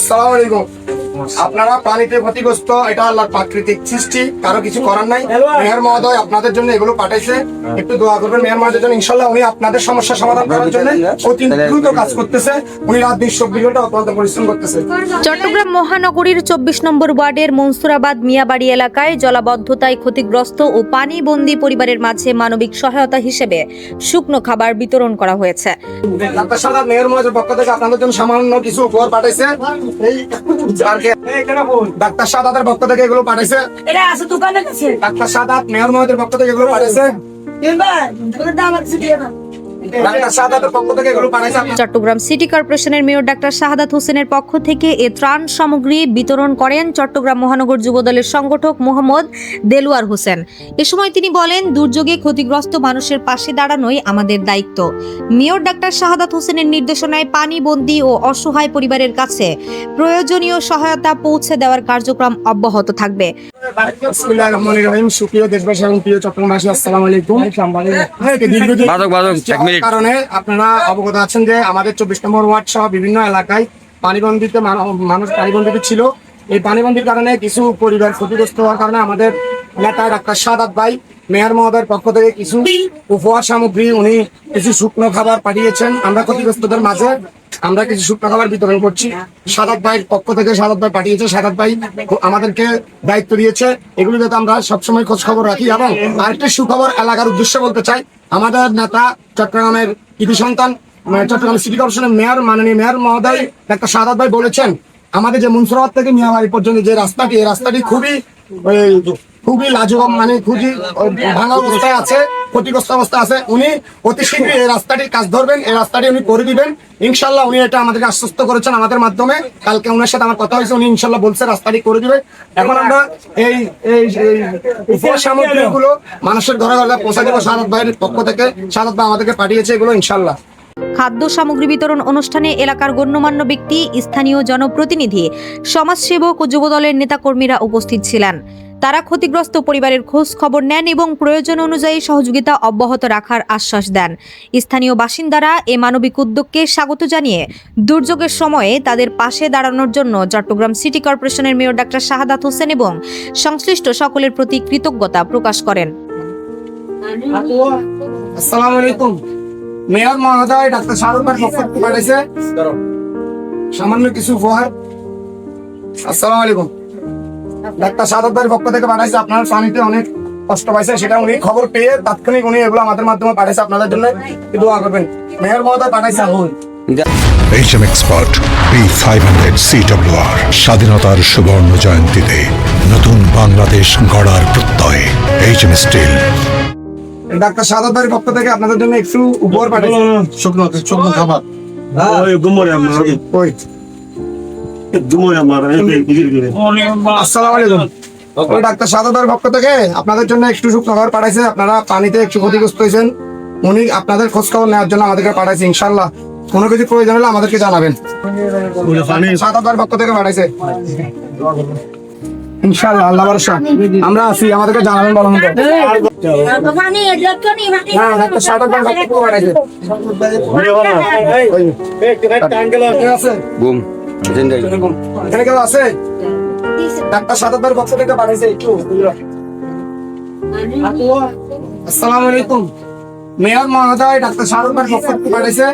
আসসালামু আলাইকুম। আপনারা পানিতে ক্ষতিগ্রস্ত, এটা আল্লাহর প্রাকৃতিক সৃষ্টি, কারো কিছু করার নাই। মেয়র মহোদয় আপনাদের জন্য এগুলো পাঠাইছে, একটু দোয়া করবেন মেয়র মহোদয়ের জন্য। ইনশাল্লাহ উনি আপনাদের সমস্যা সমাধান করার জন্য অতি দ্রুত কাজ করতেছে। উনি রাত 24 ঘন্টা অত্যন্ত পরিশ্রম করতেছে। চট্টগ্রাম মহানগরীর 24 নম্বর ওয়ার্ডের মনসুরাবাদ মিয়াবাড়ি এলাকায় জলাবদ্ধতায় ক্ষতিগ্রস্ত ও পানিবন্দী পরিবারের মাঝে মানবিক সহায়তা হিসেবে শুকনো খাবার বিতরণ করা হয়েছে। ডাক্তার সাদাত মেয়র মহোদয়ের পক্ষ থেকে আপনাদের জন্য সামান্য কিছু উপহার পাঠাইছে। ডাক্তার সাদাতের পক্ষ থেকে এগুলো পাঠাইছে। ডাক্তার সাদাত মেয়র মহোদয়ের পক্ষ থেকে এগুলো পাঠাইছে। চট্টগ্রাম সিটি কর্পোরেশনের মেয়র ডাক্তার শাহাদাত হোসেনের পক্ষ থেকে এ ত্রাণ সামগ্রী বিতরণ করেন চট্টগ্রাম মহানগর যুবদলের সংগঠক মোহাম্মদ দেলোয়ার হোসেন। এ সময় তিনি বলেন, দুর্যোগে ক্ষতিগ্রস্ত মানুষের পাশে দাঁড়ানোই আমাদের দায়িত্ব। মেয়র ডাক্তার শাহাদাত হোসেনের নির্দেশনায় পানিবন্দী ও অসহায় পরিবারের কাছে প্রয়োজনীয় সহায়তা পৌঁছে দেওয়ার কার্যক্রম অব্যাহত থাকবে। বিসমিল্লাহির রহমানির রহিম। সুপ্রিয় দেশবাসী এবং প্রিয় চট্টগ্রামবাসী, আসসালামু আলাইকুম। কারণে আপনারা অবগত আছেন যে আমাদের 24 নম্বর ওয়ার্ড সহ বিভিন্ন এলাকায় পানিবন্দিতে মানুষ পানিবন্দিত ছিল। এই পানিবন্দির কারণে কিছু পরিবার ক্ষতিগ্রস্ত হওয়ার কারণে আমাদের নেতা ডাক্তার শাহাদাত ভাই মেয়র মহোদয়ের পক্ষ থেকে কিছু উপহার সামগ্রী, উনি কিছু শুকনো খাবার পাঠিয়েছেন। আমরা ক্ষতিগ্রস্তদের মাঝে আমরা কিছু শুকনো খাবার বিতরণ করছি। শাহাদাত ভাইয়ের পক্ষ থেকে শাহাদাত ভাই পাঠিয়েছে। শাহাদাত ভাই আমাদেরকে দায়িত্ব দিয়েছে এগুলো যাতে আমরা সবসময় খোঁজ খবর রাখি। এবং আরেকটি সুখবর এলাকার উদ্দেশ্যে বলতে চাই, আমাদের নেতা চট্টগ্রামের কৃতি সন্তান চট্টগ্রাম সিটি কর্পোরেশনের মেয়র মাননীয় মেয়র মহোদয় ডাক্তার শাহাদাত ভাই বলেছেন, আমাদের যে মনসুরাবাদ থেকে মিয়াবাড়ি পর্যন্ত যে রাস্তাটি, এই রাস্তাটি খুবই লাজবাব, মানে খুবই ভাঙা অবস্থায় আছে, ক্ষতিগ্রস্ত অবস্থা আছে। উনি অতি শীঘ্রই এই রাস্তাটির কাজ ধরবেন, এই রাস্তাটি উনি করে দিবেন ইনশাল্লাহ। উনি এটা আমাদেরকে আশ্বস্ত করেছেন আমাদের মাধ্যমে। কালকে ওনার সাথে আমার কথা হয়েছে, উনি ইনশাল্লাহ বলছে রাস্তাটি করে দিবে। এখন আমরা এই উপহার সামগ্রীগুলো মানুষের ঘরে ঘরে পৌঁছে দেবো। শাহাদাত ভাইয়ের পক্ষ থেকে শাহাদাত ভাই আমাদেরকে পাঠিয়েছে এগুলো ইনশাল্লাহ। খাদ্য সামগ্রী বিতরণ অনুষ্ঠানে এলাকার গণ্যমান্য ব্যক্তি, স্থানীয় জনপ্রতিনিধি, সমাজসেবক ও যুবদলের নেতাকর্মীরা উপস্থিত ছিলেন। তারা ক্ষতিগ্রস্ত পরিবারের খোঁজ খবর নেন এবং প্রয়োজন অনুযায়ী সহযোগিতা অব্যাহত রাখার আশ্বাস দেন। স্থানীয় বাসিন্দারা এ মানবিক উদ্যোগকে স্বাগত জানিয়ে দুর্যোগের সময়ে তাদের পাশে দাঁড়ানোর জন্য চট্টগ্রাম সিটি কর্পোরেশনের মেয়র ডাক্তার শাহাদাত হোসেন এবং সংশ্লিষ্ট সকলের প্রতি কৃতজ্ঞতা প্রকাশ করেন। আসসালামু আলাইকুম। মেয়র মহোদয় ডাক্তার শাহাদাত ভাইয়ের পক্ষ থেকে পাঠাইছে সামান্য কিছু উপহার। আসসালামু আলাইকুম। ডাক্তার শাহাদাত ভাইয়ের পক্ষ থেকে পাঠাইছে, আপনার পানিতে অনেক কষ্ট পাইছে, সেটা উনি খবর পেয়ে তাৎক্ষণিক উনি এগুলো আমাদের মাধ্যমে পাঠাইছে। আপনাদের জন্য দোয়া করবেন। মেয়র মহোদয় পাঠাইছে HM Expert B500 CWR স্বাধীনতার সুবর্ণ জয়ন্তীতে নতুন বাংলাদেশ গড়ার প্রত্যয় HM Steel। ডাক্তার শাহাদাত ভাইয়ের পক্ষ থেকে আপনাদের জন্য একটু উপহার পাঠাইছে, শুকনো খাবার। আসসালামু আলাইকুম। ডাক্তার শাহাদাত ভাইয়ের পক্ষ থেকে আপনাদের জন্য একটু শুকনো খাবার পাঠাইছে। আপনারা পানিতে একটু ক্ষতিগ্রস্ত হয়েছেন, উনি আপনাদের খোঁজ খবর নেওয়ার জন্য আমাদেরকে পাঠাইছে। ইনশাল্লাহ কোনো কিছু প্রয়োজন হলে আমাদেরকে জানাবেন। শাহাদাত ভাইয়ের পক্ষ থেকে পাঠাইছে ইনশাল্লাহ, আল্লাহ ভরসা আমরা আছি, আমাদেরকে জানাবেন ভালো মতো। ডাক্তার শাহাদাত ভাইয়ের পক্ষ থেকে পাঠাইছে। এখানে কেউ আছে? ডাক্তার শাহাদাত ভাইয়ের পক্ষ থেকে পাঠাইছে একটু। আসসালামু আলাইকুম। মেয়র মহোদয় ডাক্তার শাহাদাত ভাইয়ের পক্ষ থেকে পাঠাইছে